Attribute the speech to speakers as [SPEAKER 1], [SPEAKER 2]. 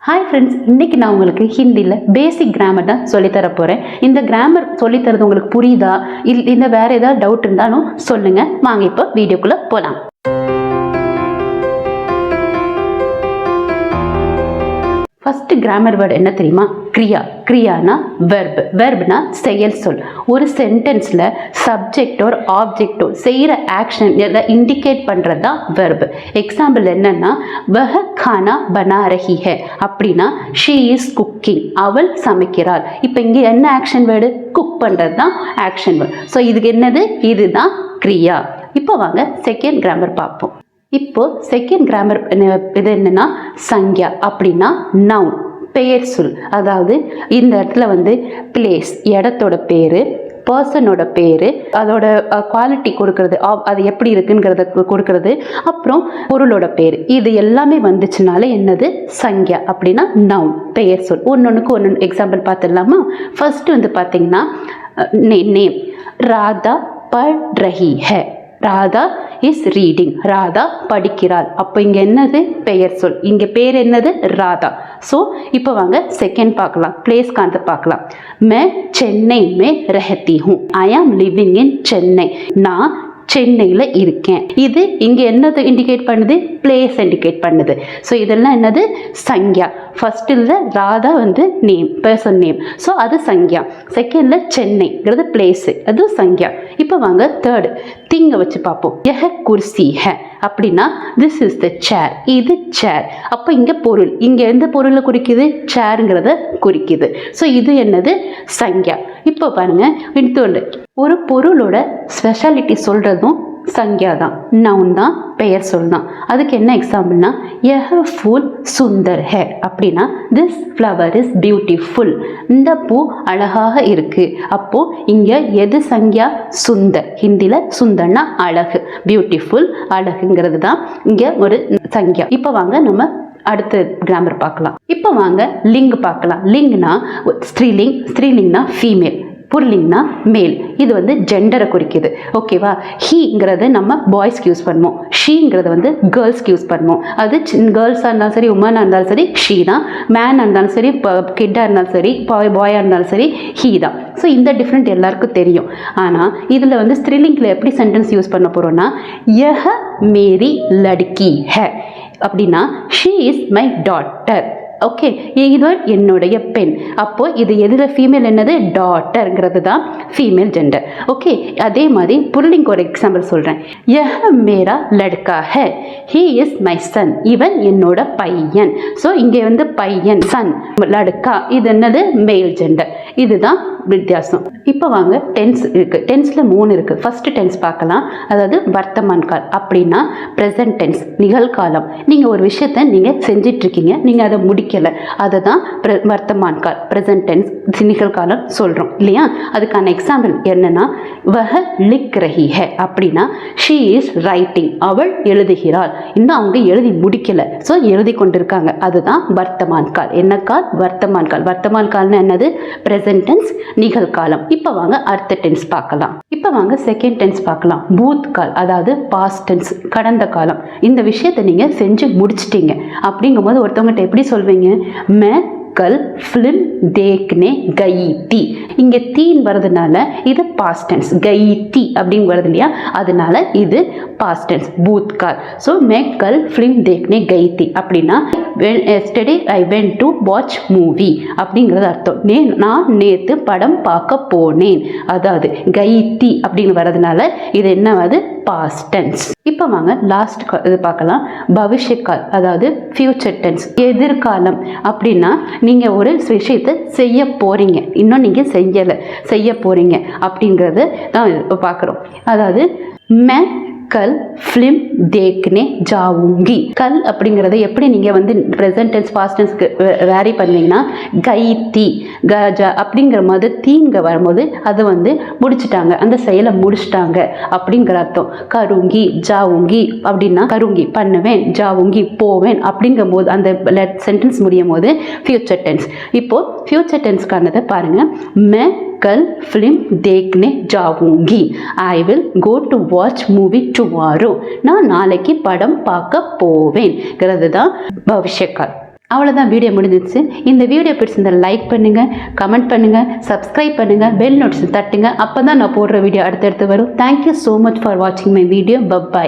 [SPEAKER 1] Hi friends, இன்றைக்கி நான் உங்களுக்கு ஹிந்தியில் பேசிக் கிராமர் தான் சொல்லித்தர போகிறேன். இந்த கிராமர் சொல்லித்தரது உங்களுக்கு புரியுதா இல்லை வேறு ஏதாவது டவுட் இருந்தாலும் சொல்லுங்கள். வாங்க இப்போ வீடியோக்குள்ளே போகலாம். ஃபஸ்ட்டு கிராமர் வேர்டு என்ன தெரியுமா? கிரியா. கிரியானா வெர்ப்னா செயல் சொல். ஒரு சென்டென்ஸில் சப்ஜெக்டோ ஆப்ஜெக்டோ செய்கிற ஆக்ஷன் எதை இண்டிகேட் பண்ணுறது தான் வெர்ப். எக்ஸாம்பிள் என்னென்னா, வஹ கானா பனா ரஹி ஹே அப்படின்னா ஷீ இஸ் குக்கிங், அவள் சமைக்கிறாள். இப்போ இங்கே என்ன ஆக்ஷன் வேர்டு? குக் பண்ணுறது தான் ஆக்ஷன் வேர்டு. ஸோ இதுக்கு என்னது? இதுதான் கிரியா. இப்போ வாங்க செகண்ட் கிராமர் பார்ப்போம். இப்போ செகண்ட் கிராமர் இது என்னன்னா, சங்யா அப்படின்னா நவுன், பெயர் சொல். அதாவது இந்த இடத்துல பிளேஸ், இடத்தோட பேர், பர்சனோட பேர், அதோட குவாலிட்டி கொடுக்கறது, அது எப்படி இருக்குங்கிறத கொடுக்கறது, அப்புறம் பொருளோட பேர், இது எல்லாமே வந்துச்சுனால என்னது? சங்யா அப்படின்னா நவுன், பெயர் சொல். ஒன்னொன்றுக்கு ஒன்று எக்ஸாம்பிள் பார்த்துடலாமா? ஃபர்ஸ்ட் பார்த்தீங்கன்னா நேம். ராதா பढ़ रही है. ராதா இஸ் ரீடிங், ராதா படிக்கிறாள். அப்போ இங்கே என்னது? பெயர் சொல். இங்கே பேர் என்னது? ராதா. ஸோ இப்போ வாங்க செகண்ட் பார்க்கலாம், பிளேஸ் காண்றது பார்க்கலாம். मैं चेन्नई में रहती हूँ. I am living in Chennai. நான் சென்னையில் இருக்கேன். இது இங்கே என்னது இண்டிகேட் பண்ணுது? பிளேஸ் இண்டிகேட் பண்ணுது. ஸோ இதெல்லாம் என்னது? சங்யா. ஃபர்ஸ்டில் Radha name, person name. So அது சங்யா. செகண்டில் சென்னைங்கிறது பிளேஸு, அது சங்யா. இப்போ வாங்க தேர்டு திங்கை வச்சு பார்ப்போம். யஹ குர்சி ஹே அப்படின்னா திஸ் இஸ் த சேர், இது சேர். அப்போ இங்கே பொருள், இங்கே எந்த பொருளை குறிக்குது? சேருங்கிறத குறிக்குது. ஸோ இது என்னது? சங்யா. இப்போ பாருங்க, இன்னொன்று, ஒரு பொருளோட ஸ்பெஷாலிட்டி சொல்கிறதும் சங்யா தான், நவுன் தான், பெயர் சொல் தான். அதுக்கு என்ன எக்ஸாம்பிள்னா, யஹ ஃபூல் சுந்தர் ஹே அப்படின்னா திஸ் ஃப்ளவர் இஸ் பியூட்டிஃபுல், இந்த பூ அழகாக இருக்கு. அப்போ இங்கே எது சங்யா? சுந்தர். ஹிந்தியில் சுந்தர்னா அழகு, பியூட்டிஃபுல் அழகுங்கிறது தான் இங்கே ஒரு சங்யா. இப்போ வாங்க நம்ம அடுத்த கிராமர் பார்க்கலாம். இப்போ வாங்க லிங் பார்க்கலாம். லிங்னா ஸ்திரீலிங், ஸ்திரீலிங்னா ஃபீமேல், புல்லிங்னா மேல். இது ஜெண்டரை குறிக்குது. ஓகேவா? ஹீங்கிறது நம்ம பாய்ஸ்க்கு யூஸ் பண்ணுவோம், ஷீங்கிறது கேர்ள்ஸ்க்கு யூஸ் பண்ணுவோம். அது கேர்ள்ஸாக இருந்தாலும் சரி, உமனாக இருந்தாலும் சரி ஷீ தான், மேனாக இருந்தாலும் சரி, கிட்டாக இருந்தாலும் சரி, பாயாக இருந்தாலும் சரி ஹீ தான். ஸோ இந்த டிஃப்ரெண்ட் எல்லாருக்கும் தெரியும். ஆனால் இதில் ஸ்திரீலிங்கில் எப்படி சென்டென்ஸ் யூஸ் பண்ண போகிறோன்னா, யஹ மேரி லட்கி ஹே அப்படின்னா she is my daughter. Okay, இது என்னுடைய பெண். அப்போ இது எதில் ஃபீமேல் என்னது? டாட்டர்ங்கிறது தான் ஃபீமேல் ஜெண்டர். ஓகே, அதே மாதிரி புல்லிங் ஒரு எக்ஸாம்பிள் சொல்கிறேன். யஹ மேரா லட்கா ஹே, ஹீ இஸ் மை சன், இவன் என்னோட பையன். ஸோ இங்கே பையன், சன், லட்கா, இது என்னது? மேல் ஜெண்டர். இதுதான் வித்தியாசம். இப்போ வாங்க டென்ஸ் இருக்குது. டென்ஸில் 3 இருக்குது. ஃபர்ஸ்ட் டென்ஸ் பார்க்கலாம். அதாவது வர்த்தமான் கால் அப்படின்னா ப்ரெசன்ட் டென்ஸ், நிகழ்காலம். நீங்கள் ஒரு விஷயத்தை நீங்கள் செஞ்சிட்ருக்கீங்க, நீங்கள் அதை முடிக்கலை, அதை தான் வர்த்தமான் கால், ப்ரெசன்ட் டென்ஸ், நிகழ்காலம் சொல்கிறோம் இல்லையா? அதுக்கான எக்ஸாம்பிள் என்னென்னா, வஹ லிக் ரஹி ஹே அப்படின்னா ஷீ இஸ் ரைட்டிங், அவள் எழுதுகிறாள். இன்னும் அவங்க எழுதி முடிக்கலை, ஸோ எழுதி கொண்டிருக்காங்க. அதுதான் வர்த்தமான் கால். என்ன கால்? வர்த்தமான் கால். வர்த்தமான் கால்னு என்னது? ப்ரெசன்ட் டென்ஸ், நிகழ்காலம். இப்போ வாங்க அடுத்த டென்ஸ் பார்க்கலாம். இப்போ வாங்க செகண்ட் டென்ஸ் பார்க்கலாம். பூத் கால், அதாவது பாஸ்ட் டென்ஸ், கடந்த காலம். இந்த விஷயத்தை நீங்கள் செஞ்சு முடிச்சிட்டீங்க அப்படிங்கும்போது ஒருத்தவங்ககிட்ட எப்படி சொல்வீங்க? மே கல் ஃபிலிம் தேக்னே கயி தி. இங்கே தீன் வரதுனால இது பாஸ்ட் டென்ஸ், கயி தி அப்படின்னு வருது இல்லையா? அதனால இது பாஸ்ட் டென்ஸ், பூத் கால். ஸோ மே கல் ஃபிலிம் தேக்னே கயி தி அப்படின்னா yesterday I went to watch movie அப்படிங்கிறது அர்த்தம். நான் நேற்று படம் பார்க்க போனேன். அதாவது கயி தி அப்படின்னு வரதுனால இது என்னவாது? Past tense. இப்போ வாங்க லாஸ்ட் இது பார்க்கலாம். பவிஷ்ய கால், அதாவது ஃபியூச்சர் டென்ஸ், எதிர்காலம். அப்படின்னா நீங்கள் ஒரு விஷயத்தை செய்ய போகிறீங்க, இன்னும் நீங்கள் செய்ய போகிறீங்க அப்படிங்கிறது தான் பார்க்குறோம். அதாவது மே கல் ஃபிலிம் தேக்னே ஜாவுங்கி. கல் அப்படிங்கிறத எப்படி நீங்கள் ப்ரெசன்ட் டென்ஸ் பாஸ்ட் டென்ஸ்க்கு வேரி பண்ணுவீங்கன்னா, கை தி கஜா அப்படிங்கிற மாதிரி தீங்க வரும்போது அது முடிச்சிட்டாங்க, அந்த செயலை முடிச்சிட்டாங்க அப்படிங்கிற அர்த்தம். கருங்கி ஜாவுங்கி அப்படின்னா கருங்கி பண்ணுவேன், ஜாவுங்கி போவேன் அப்படிங்கும் போது அந்த சென்டென்ஸ் முடியும் போது ஃபியூச்சர் டென்ஸ். இப்போது ஃபியூச்சர் டென்ஸ்க்கானதை பாருங்கள். மே कल फिल्म देखने जाऊंगी. I will go to watch movie tomorrow. நான் நாளைக்கு படம் பார்க்க போவேன். தான் பவிஷ்ய கால். அவ்வளோதான், வீடியோ முடிஞ்சிச்சு. இந்த வீடியோ பிடிச்சிருந்தா லைக் பண்ணுங்கள், கமெண்ட் பண்ணுங்கள், சப்ஸ்கிரைப் பண்ணுங்கள், பெல் நோட்டிஃபிகேஷன் தட்டுங்க. அப்போ தான் நான் போடுற வீடியோ அடுத்தடுத்து வரும். தேங்க்யூ ஸோ மச் ஃபார் வாட்சிங் மை வீடியோ. பை.